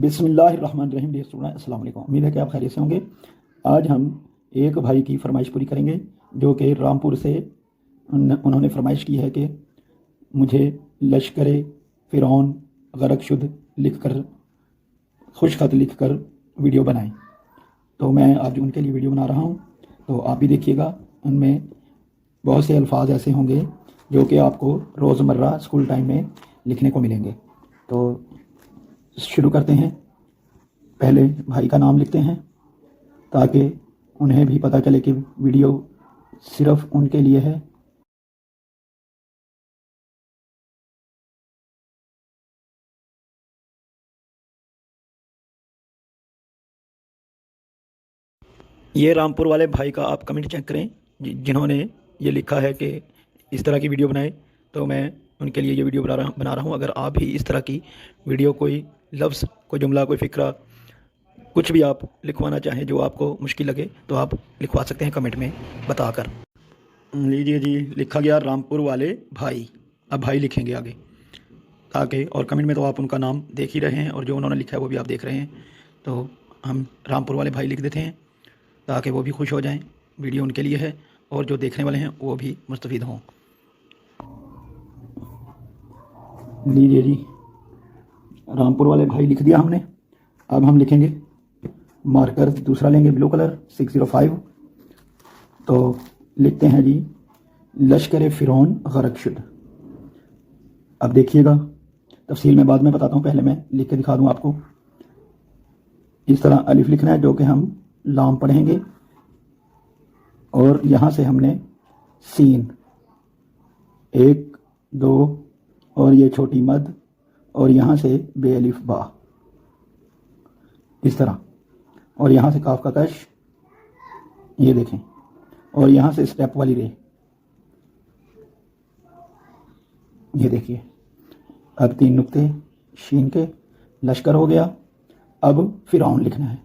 बिस्मिल्लाहिर्रहमानिर्रहीम। अस्सलाम वालेकुम। उम्मीद है कि आप खैरियत से होंगे। आज हम एक भाई की फरमाइश पूरी करेंगे जो कि रामपुर से उन्होंने फरमाइश की है कि मुझे लश्कर फ़िरौन गरक शुद्ध लिख कर खुश खत लिख कर वीडियो बनाएं। तो मैं आज उनके लिए वीडियो बना रहा हूं, तो आप भी देखिएगा। उनमें बहुत से अल्फाज ऐसे होंगे जो कि आपको रोज़मर्रा स्कूल टाइम में लिखने को मिलेंगे। तो शुरू करते हैं। पहले भाई का नाम लिखते हैं ताकि उन्हें भी पता चले कि वीडियो सिर्फ उनके लिए है। ये रामपुर वाले भाई का आप कमेंट चेक करें जिन्होंने ये लिखा है कि इस तरह की वीडियो बनाए। तो मैं उनके लिए ये वीडियो बना रहा हूँ। अगर आप भी इस तरह की वीडियो, कोई लफ्ज़, कोई जुमला, कोई फ़िक्रा, कुछ भी आप लिखवाना चाहें जो आपको मुश्किल लगे तो आप लिखवा सकते हैं कमेंट में बताकर। लीजिए जी, लिखा गया रामपुर वाले भाई। अब भाई लिखेंगे आगे ताकि, और कमेंट में तो आप उनका नाम देख ही रहे हैं और जो उन्होंने लिखा है वो भी आप देख रहे हैं। तो हम रामपुर वाले भाई लिख देते हैं ताकि वो भी खुश हो जाएं। वीडियो उनके लिए है और जो देखने वाले हैं वो भी मुस्तफ़ीद हों। लीजिए जी, रामपुर वाले भाई लिख दिया हमने। अब हम लिखेंगे, मार्कर दूसरा लेंगे ब्लू कलर 605। तो लिखते हैं जी, लश्कर फ़िरौन गरक शुद्ध। अब देखिएगा, तफसील में बाद में बताता हूँ, पहले मैं लिख के दिखा दूँ आपको। इस तरह अलिफ लिखना है जो कि हम लाम पढ़ेंगे, और यहाँ से हमने सीन 1 2 और ये छोटी मद, और यहाँ से बेअलिफ बा, इस तरह, और यहाँ से काफ का कश, ये देखें, और यहाँ से स्टेप वाली रे, ये देखिए। अब 3 नुक्ते शीन के, लश्कर हो गया। अब फ़िरौन लिखना है।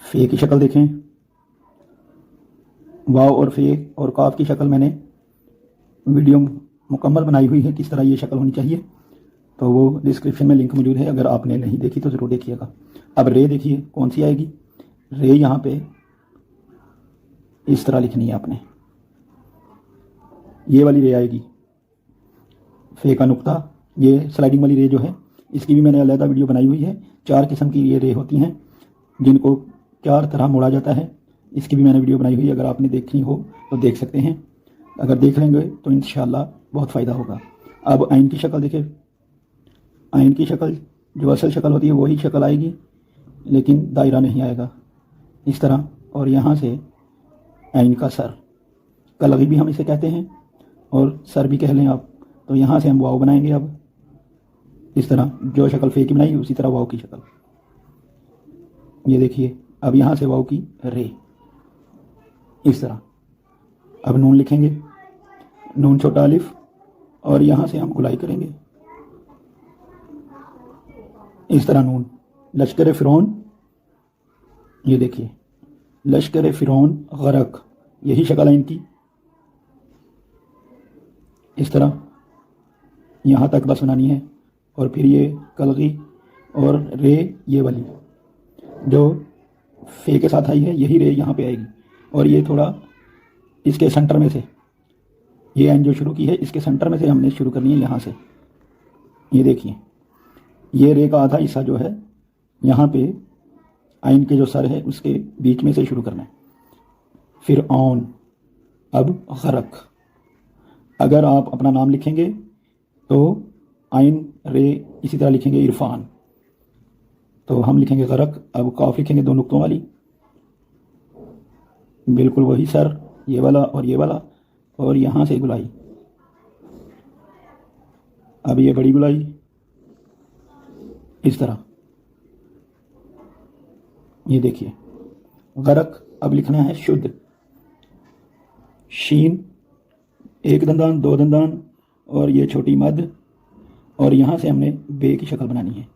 फ़े की शक्ल देखें, वाव और फ़े और काफ की शक्ल मैंने वीडियो मुकम्मल बनाई हुई है, किस तरह ये शक्ल होनी चाहिए, तो वो डिस्क्रिप्शन में लिंक मौजूद है। अगर आपने नहीं देखी तो ज़रूर देखिएगा। अब रे देखिए कौन सी आएगी। रे यहाँ पे इस तरह लिखनी है आपने, ये वाली रे आएगी। फ़े का नुक्ता, ये स्लाइडिंग वाली रे जो है, इसकी भी मैंने अलग वीडियो बनाई हुई है। 4 किस्म की ये रे होती हैं जिनको 4 तरह मोड़ा जाता है। इसकी भी मैंने वीडियो बनाई हुई है, अगर आपने देखनी हो तो देख सकते हैं। अगर देख लेंगे तो इंशाल्लाह बहुत फ़ायदा होगा। अब आइन की शक्ल देखें। आइन की शक्ल जो असल शक्ल होती है वही शक्ल आएगी, लेकिन दायरा नहीं आएगा, इस तरह। और यहाँ से आइन का सर, कलगी भी हम इसे कहते हैं और सर भी कह लें आप। तो यहाँ से हम वाव बनाएंगे। अब इस तरह जो शक्ल फ़े की बनाई उसी तरह वाव की शक्ल, ये देखिए। अब यहाँ से वाव की रे, इस तरह। अब नून लिखेंगे, नून छोटा अलिफ, और यहाँ से हम गुलाई करेंगे इस तरह नून। लश्कर फ़िरौन, ये देखिए, लश्कर फ़िरौन गरक, यही शक्ल है इनकी, इस तरह यहाँ तक बस बनानी है। और फिर ये कलगी और रे, ये वाली जो फ़े के साथ आई है, यही रे यहाँ पे आएगी। और ये थोड़ा इसके सेंटर में से, ये आइन जो शुरू की है इसके सेंटर में से हमने शुरू करनी है, यहाँ से। ये देखिए, ये रे का आधा हिस्सा जो है यहाँ पे आइन के जो सर है उसके बीच में से शुरू करना है। फिर ऑन, अब गरक। अगर आप अपना नाम लिखेंगे तो आइन रे इसी तरह लिखेंगे, इरफान। तो हम लिखेंगे गरक। अब काफ लिखेंगे 2 नुक्तों वाली, बिल्कुल वही सर, ये वाला और ये वाला, और यहाँ से गुलाई। अब ये बड़ी गुलाई, इस तरह, ये देखिए गरक। अब लिखना है शुद्ध। शीन 1 दंदान 2 दंदान और ये छोटी मद, और यहाँ से हमने बे की शक्ल बनानी है,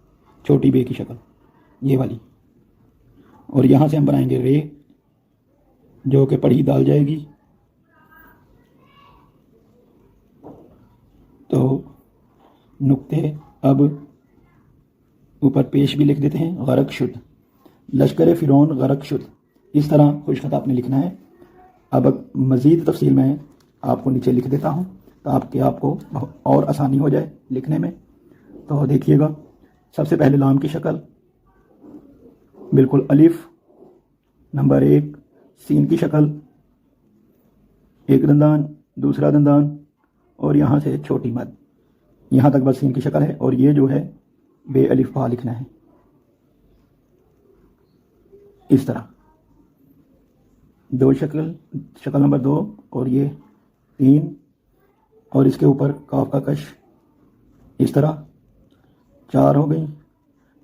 छोटी बे की शक्ल, ये वाली। और यहाँ से हम बनाएंगे रे जो कि पढ़ी दाल जाएगी। तो नुक्ते अब ऊपर पेश भी लिख देते हैं, गरक शुद, लश्कर फ़िरौन गरक शुद, इस तरह खुशखत आपने लिखना है। अब मज़ीद तफसील मैं आपको नीचे लिख देता हूँ ताकि आपको और आसानी हो जाए लिखने में। तो देखिएगा, सबसे पहले लाम की शक्ल बिल्कुल अलिफ, नंबर 1, सीन की शक्ल, एक दंदान, दूसरा दंदान और यहाँ से छोटी मद, यहाँ तक बस सीन की शक्ल है। और ये जो है बे अलिफ बा लिखना है इस तरह। दो शक्ल नंबर 2 और ये 3 और इसके ऊपर काफ का कश इस तरह 4 हो गई।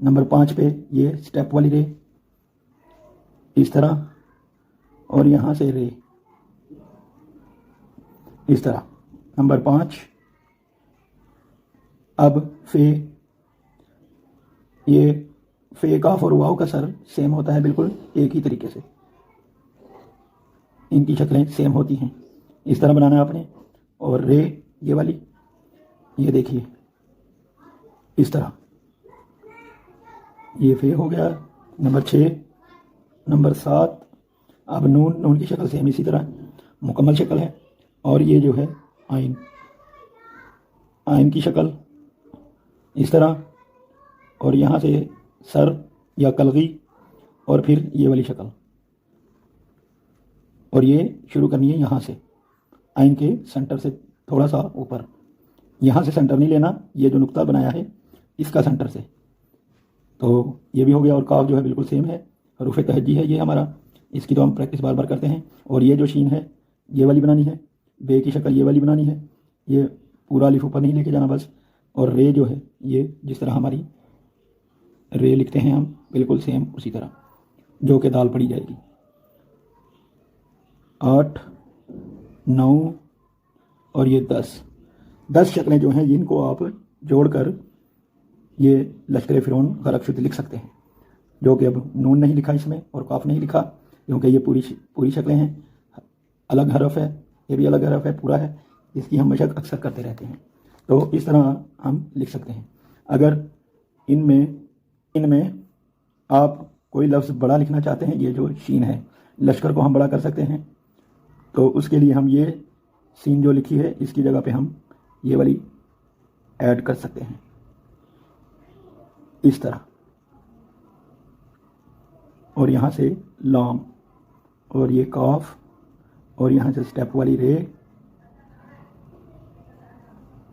नंबर 5 पे ये स्टेप वाली रे इस तरह और यहाँ से रे इस तरह। नंबर 5 अब फे, ये फे काफ और वाव का सर सेम होता है, बिल्कुल एक ही तरीके से इनकी शक्लें सेम होती हैं। इस तरह बनाना है आपने। और रे ये वाली, ये देखिए इस तरह, ये फे हो गया। नंबर 6, नंबर 7, अब नून की शक्ल सेम इसी तरह मुकम्मल शक्ल है। और ये जो है आइन की शक्ल इस तरह, और यहाँ से सर या कलगी और फिर ये वाली शक्ल, और ये शुरू करनी है यहाँ से आइन के सेंटर से थोड़ा सा ऊपर, यहाँ से सेंटर नहीं लेना, ये जो नुक्ता बनाया है इसका सेंटर से। तो ये भी हो गया। और काफ जो है बिल्कुल सेम है, हरूफ तहजी है ये हमारा, इसकी तो हम प्रैक्टिस बार बार करते हैं। और ये जो शीन है ये वाली बनानी है, बे की शक्ल ये वाली बनानी है, ये पूरा अलिफ ऊपर नहीं लेके जाना बस। और रे जो है ये जिस तरह हमारी रे लिखते हैं हम बिल्कुल सेम उसी तरह, जो कि दाल पड़ी जाएगी। 8, 9 और ये 10 शक्लें जो हैं इनको आप जोड़कर ये लश्कर फ़िरौन गरक शुद लिख सकते हैं, जो कि अब नून नहीं लिखा इसमें और काफ नहीं लिखा क्योंकि ये पूरी शक्लें हैं। अलग हरफ है, ये भी अलग हरफ है, पूरा है, इसकी हम मशक अक्सर करते रहते हैं। तो इस तरह हम लिख सकते हैं। अगर इनमें आप कोई लफ्ज़ बड़ा लिखना चाहते हैं, ये जो शीन है लश्कर को हम बड़ा कर सकते हैं, तो उसके लिए हम ये सीन जो लिखी है इसकी जगह पे हम ये वाली ऐड कर सकते हैं इस तरह। और यहाँ से लाम और ये काफ और यहाँ से स्टेप वाली रे,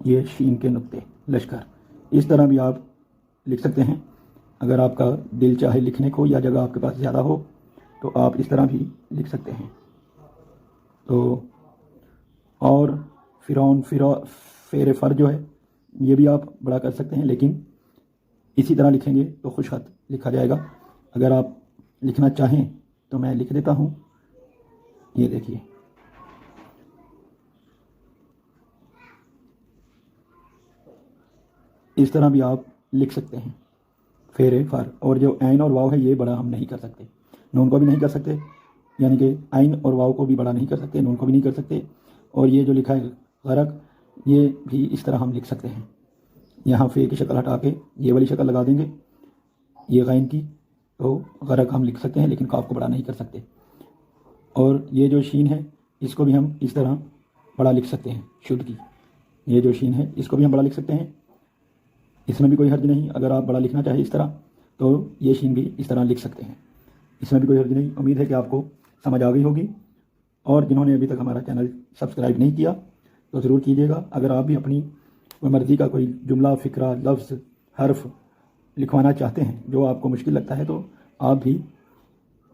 ये शीन के नुक्ते लश्कर, इस तरह भी आप लिख सकते हैं। अगर आपका दिल चाहे लिखने को या जगह आपके पास ज़्यादा हो तो आप इस तरह भी लिख सकते हैं। तो और फ़िरौन फेर फर जो है ये भी आप बड़ा कर सकते हैं, लेकिन इसी तरह लिखेंगे तो खुशखत लिखा जाएगा। अगर आप लिखना चाहें तो मैं लिख देता हूँ, ये देखिए इस तरह भी आप लिख सकते हैं फेरे फर। और जो ऐन और वाव है ये बड़ा हम नहीं कर सकते, नून को भी नहीं कर सकते, यानी कि आइन और वाव को भी बड़ा नहीं कर सकते, नून को भी नहीं कर सकते। और ये जो लिखा है गरक, ये भी इस तरह हम लिख सकते हैं। यहाँ फे की शक्ल हटा के ये वाली शक्ल लगा देंगे, ये गैन की, तो गरक हम लिख सकते हैं, लेकिन काफ को बड़ा नहीं कर सकते। और ये जो शीन है इसको भी हम इस तरह बड़ा लिख सकते हैं, शुद्ध की ये जो शीन है इसको भी हम बड़ा लिख सकते हैं, इसमें भी कोई हर्ज नहीं। अगर आप बड़ा लिखना चाहें इस तरह तो ये शीन भी इस तरह लिख सकते हैं, इसमें भी कोई हर्ज नहीं। उम्मीद है कि आपको समझ आ गई होगी। और जिन्होंने अभी तक हमारा चैनल सब्सक्राइब नहीं किया तो ज़रूर कीजिएगा। अगर आप भी अपनी मर्ज़ी का कोई जुमला, फ़िक्रा, लफ्ज़, हर्फ लिखवाना चाहते हैं जो आपको मुश्किल लगता है तो आप भी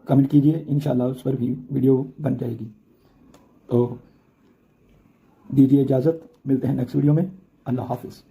कमेंट कीजिए, इंशाल्लाह उस पर भी वीडियो बन जाएगी। तो दीजिए इजाज़त, मिलते हैं नेक्स्ट वीडियो में। अल्लाह हाफ़िज़।